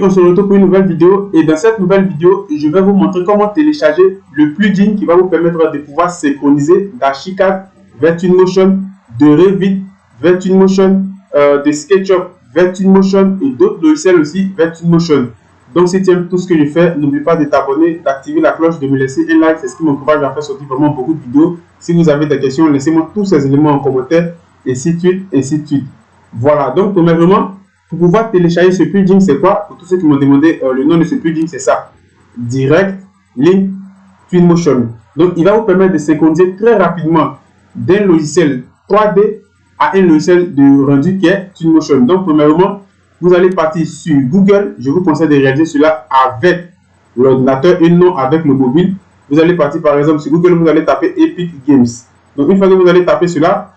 On se retrouve pour une nouvelle vidéo et dans cette nouvelle vidéo, je vais vous montrer comment télécharger le plugin qui va vous permettre de pouvoir synchroniser d'Archicad vers Twinmotion, de Revit vers Twinmotion, de SketchUp vers Twinmotion et d'autres logiciels aussi vers Twinmotion. Donc si tu aimes tout ce que je fais, n'oublie pas de t'abonner, d'activer la cloche, de me laisser un like, c'est ce qui m'encourage à faire sortir vraiment beaucoup de vidéos. Si vous avez des questions, laissez-moi tous ces éléments en commentaire et ainsi de suite, ainsi de suite. Voilà, donc premièrement, pour pouvoir télécharger ce plugin, c'est quoi? Pour tous ceux qui m'ont demandé le nom de ce plugin, c'est ça. Direct Link Twinmotion. Donc, il va vous permettre de synchroniser très rapidement d'un logiciel 3D à un logiciel de rendu qui est Twinmotion. Donc, premièrement, vous allez partir sur Google. Je vous conseille de réaliser cela avec l'ordinateur et non avec le mobile. Vous allez partir par exemple sur Google, vous allez taper Epic Games. Donc, une fois que vous allez taper cela,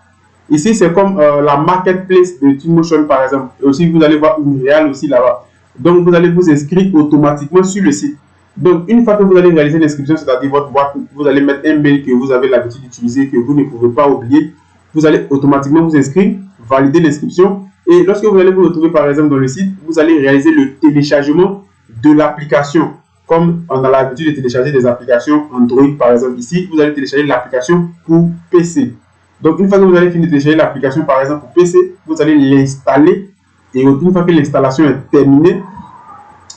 ici, c'est comme la marketplace de Twinmotion, par exemple. Et aussi, vous allez voir Unreal aussi là-bas. Donc, vous allez vous inscrire automatiquement sur le site. Donc, une fois que vous allez réaliser l'inscription, c'est-à-dire votre boîte, vous allez mettre un mail que vous avez l'habitude d'utiliser, que vous ne pouvez pas oublier. Vous allez automatiquement vous inscrire, valider l'inscription. Et lorsque vous allez vous retrouver, par exemple, dans le site, vous allez réaliser le téléchargement de l'application. Comme on a l'habitude de télécharger des applications Android, par exemple. Ici, vous allez télécharger l'application pour PC. Donc, une fois que vous allez finir de télécharger l'application, par exemple, pour PC, vous allez l'installer. Et une fois que l'installation est terminée,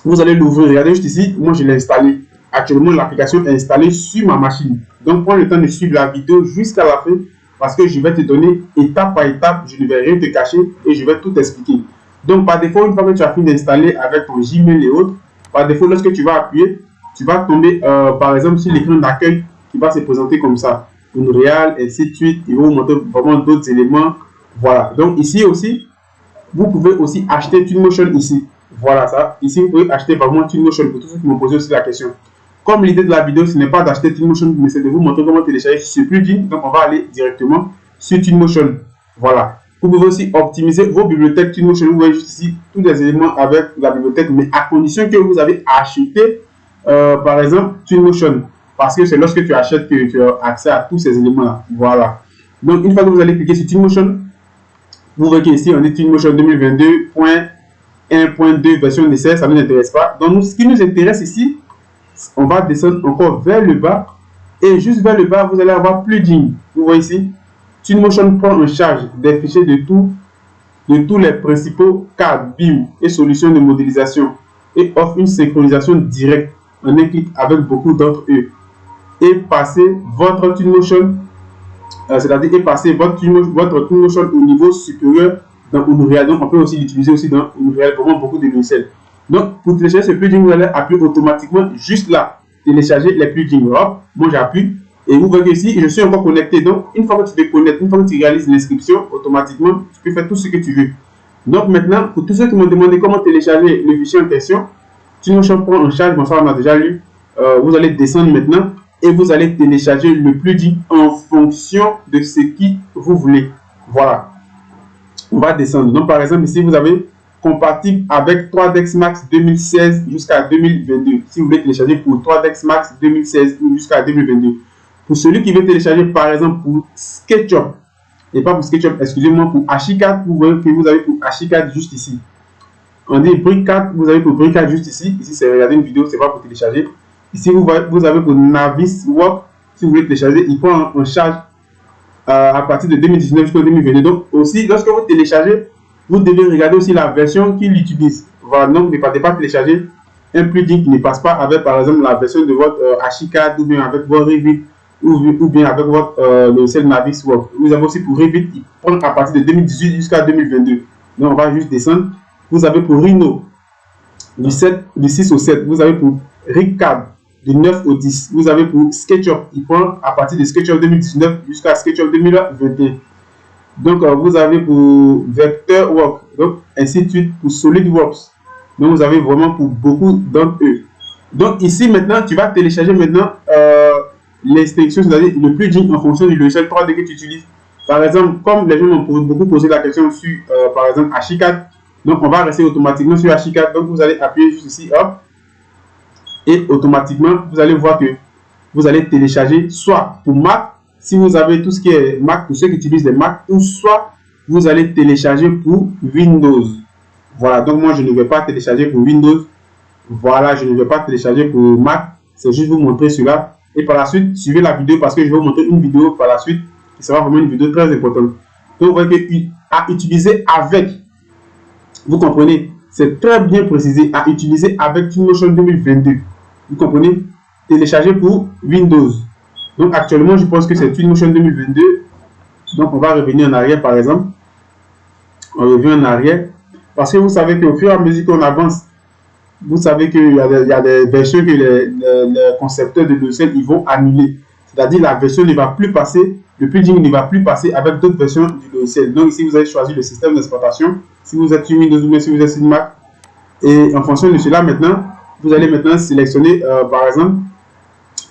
vous allez l'ouvrir. Regardez juste ici, moi, je l'ai installé. Actuellement, l'application est installée sur ma machine. Donc, prends le temps de suivre la vidéo jusqu'à la fin parce que je vais te donner étape par étape. Je ne vais rien te cacher et je vais tout expliquer. Donc, par défaut, une fois que tu as fini d'installer avec ton Gmail et autres, par défaut, lorsque tu vas appuyer, tu vas tomber, par exemple, sur l'écran d'accueil qui va se présenter comme ça. Unreal, ainsi de suite. Il va vous montrer vraiment d'autres éléments. Voilà. Donc ici aussi, vous pouvez aussi acheter Twinmotion ici. Voilà ça. Ici, vous pouvez acheter vraiment Twinmotion pour tous ceux qui m'ont posé aussi la question. Comme l'idée de la vidéo, ce n'est pas d'acheter Twinmotion, mais c'est de vous montrer comment télécharger ce plugin. Donc on va aller directement sur Twinmotion. Voilà. Vous pouvez aussi optimiser vos bibliothèques Twinmotion. Vous voyez juste ici tous les éléments avec la bibliothèque, mais à condition que vous avez acheté, par exemple, Twinmotion. Parce que c'est lorsque tu achètes que tu as accès à tous ces éléments-là. Voilà. Donc, une fois que vous allez cliquer sur Twinmotion, vous voyez qu'ici, on est Twinmotion 2022.1.2 version d'essai. Ça ne nous intéresse pas. Donc, nous, ce qui nous intéresse ici, on va descendre encore vers le bas. Et juste vers le bas, vous allez avoir plugin. Vous voyez ici, Twinmotion prend en charge des fichiers de tous les principaux cas BIM et solutions de modélisation et offre une synchronisation directe en un clic avec beaucoup d'entre eux. Et passer votre Twinmotion, c'est-à-dire passer votre Twinmotion au niveau supérieur dans Unreal. Donc, on peut aussi l'utiliser aussi dans Unreal, vraiment beaucoup de logiciels. Donc, pour télécharger ce plugin, vous allez appuyer automatiquement juste là, télécharger les plugins. Hop, moi j'appuie et vous voyez ici, je suis encore connecté. Donc, une fois que tu te connectes, une fois que tu réalises l'inscription, automatiquement, tu peux faire tout ce que tu veux. Donc, maintenant, pour tous ceux qui m'ont demandé comment télécharger le fichier en question, Twinmotion prend en charge, bon, ça on a déjà lu. Vous allez descendre maintenant. Et vous allez télécharger le plugin en fonction de ce que vous voulez. Voilà. On va descendre. Donc, par exemple, ici, vous avez compatible avec 3ds Max 2016 jusqu'à 2022. Si vous voulez télécharger pour 3ds Max 2016 jusqu'à 2022. Pour celui qui veut télécharger, par exemple, pour SketchUp, et pas pour SketchUp, excusez-moi, pour Archicad, vous voyez que vous avez pour Archicad juste ici. On dit BricsCAD, vous avez pour BricsCAD juste ici. Ici, c'est regarder une vidéo, c'est pas pour télécharger. Ici, vous avez pour Navisworks, si vous voulez télécharger, il prend en charge à partir de 2019 jusqu'en 2022. Donc, aussi, lorsque vous téléchargez, vous devez regarder aussi la version qu'il utilise. Voilà, donc ne partez pas télécharger un plugin qui ne passe pas avec, par exemple, la version de votre Archicad ou bien avec votre Revit ou bien avec votre logiciel Navisworks. Vous avez aussi pour Revit, il prend à partir de 2018 jusqu'à 2022. Donc, on va juste descendre. Vous avez pour Rhino du 6 au 7. Vous avez pour RigCAD du 9 au 10. Vous avez pour SketchUp, il prend à partir de SketchUp 2019 jusqu'à SketchUp 2021. Donc, vous avez pour Vectorworks, donc ainsi de suite pour SolidWorks. Donc, vous avez vraiment pour beaucoup d'entre eux. Donc, ici, maintenant, tu vas télécharger maintenant l'instruction, c'est-à-dire le plugin en fonction du logiciel 3D que tu utilises. Par exemple, comme les gens m'ont beaucoup posé la question sur, par exemple, Archicad. Donc, on va rester automatiquement sur Archicad. Donc, vous allez appuyer juste ici, hop. Et automatiquement, vous allez voir que vous allez télécharger soit pour Mac, si vous avez tout ce qui est Mac, pour ceux qui utilisent les Mac, ou soit vous allez télécharger pour Windows. Voilà, donc moi je ne vais pas télécharger pour Windows, Voilà, je ne vais pas télécharger pour Mac, c'est juste vous montrer cela. Et par la suite, suivez la vidéo parce que je vais vous montrer une vidéo par la suite qui sera vraiment une vidéo très importante. Donc, vous voyez que à utiliser avec, vous comprenez, c'est très bien précisé, à utiliser avec Twinmotion 2022. Vous comprenez, télécharger pour Windows. Donc, actuellement, je pense que c'est Twinmotion 2022. Donc, on va revenir en arrière, par exemple. On revient en arrière. Parce que vous savez qu'au fur et à mesure qu'on avance, vous savez qu'il y a des versions que les concepteurs de logiciels ils vont annuler. C'est-à-dire la version ne va plus passer, le plugin ne va plus passer avec d'autres versions du logiciel. Donc ici, vous avez choisi le système d'exploitation. Si vous êtes sur Windows ou si vous êtes sur Mac. Et en fonction de cela, maintenant, vous allez maintenant sélectionner, par exemple,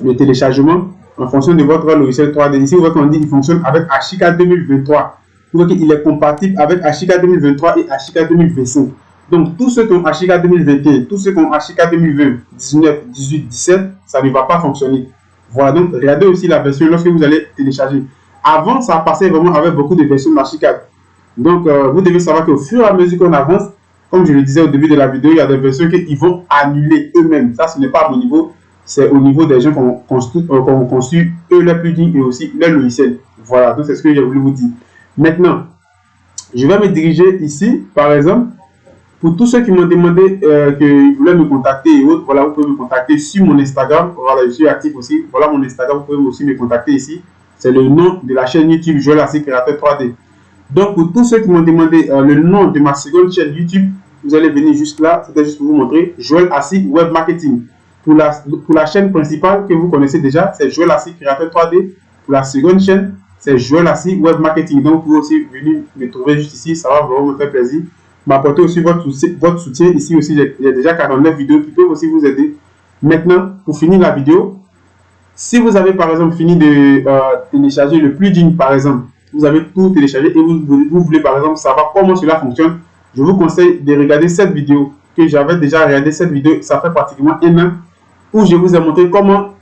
le téléchargement en fonction de votre logiciel 3D. Ici, vous voyez qu'on dit qu'il fonctionne avec Ashika 2023. Vous voyez qu'il est compatible avec Ashika 2023 et Ashika 2025. Donc, tous ceux qui ont Ashika 2021, tous ceux qui ont Ashika 2020, 19, 18, 17, ça ne va pas fonctionner. Voilà, donc regardez aussi la version lorsque vous allez télécharger. Avant, ça passait vraiment avec beaucoup de versions d'Ashika. Donc, vous devez savoir qu'au fur et à mesure qu'on avance, comme je le disais au début de la vidéo, il y a des versions qu'ils vont annuler eux-mêmes. Ça, ce n'est pas à mon niveau, c'est au niveau des gens qui ont conçu eux leur plugin et aussi leur logiciel. Voilà, donc c'est ce que j'ai voulu vous dire. Maintenant, je vais me diriger ici, par exemple, pour tous ceux qui m'ont demandé qu'ils voulaient me contacter et autres, voilà, vous pouvez me contacter sur mon Instagram. Voilà, je suis actif aussi. Voilà mon Instagram, vous pouvez aussi me contacter ici. C'est le nom de la chaîne YouTube Joël Assi Créateur 3D. Donc, pour tous ceux qui m'ont demandé le nom de ma seconde chaîne YouTube, vous allez venir juste là. C'était juste pour vous montrer Joël Assi Web Marketing. Pour la chaîne principale que vous connaissez déjà, c'est Joël Assi Créateur 3D. Pour la seconde chaîne, c'est Joël Assi Web Marketing. Donc, vous pouvez aussi venir me trouver juste ici. Ça va vraiment me faire plaisir. M'apporter aussi votre soutien. Ici aussi, j'ai déjà 49 vidéos qui peuvent aussi vous aider. Maintenant, pour finir la vidéo, si vous avez par exemple fini de télécharger le plugin, par exemple, vous avez tout téléchargé et vous voulez par exemple savoir comment cela fonctionne, je vous conseille de regarder cette vidéo que j'avais déjà regardé. Cette vidéo, ça fait pratiquement un an où je vous ai montré comment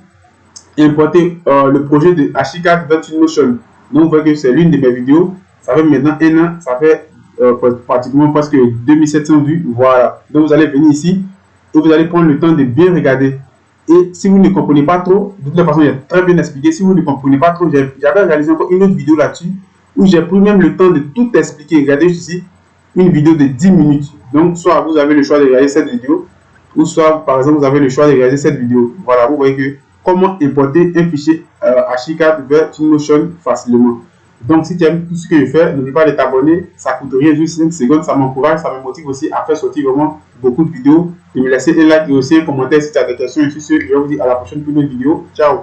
importer le projet de Ashika dans Twinmotion. Donc, vous voyez que c'est l'une de mes vidéos. Ça fait maintenant un an, ça fait pratiquement presque 2700 vues. Voilà. Donc, vous allez venir ici et vous allez prendre le temps de bien regarder. Et si vous ne comprenez pas trop, de toute façon, il est très bien expliqué. Si vous ne comprenez pas trop, j'avais réalisé encore une autre vidéo là-dessus où j'ai pris même le temps de tout expliquer. Regardez ici, une vidéo de 10 minutes. Donc, soit vous avez le choix de regarder cette vidéo, ou soit, par exemple, vous avez le choix de regarder cette vidéo. Voilà, vous voyez que comment importer un fichier Ashika vers Twinmotion facilement. Donc, si tu aimes tout ce que je fais, n'oublie pas de t'abonner. Ça coûte rien, juste 5 secondes. Ça m'encourage, ça me motive aussi à faire sortir vraiment beaucoup de vidéos. De me laisser un like et aussi un commentaire si tu as des questions. Et sur ce, je vais vous dire à la prochaine pour une autre vidéo. Ciao!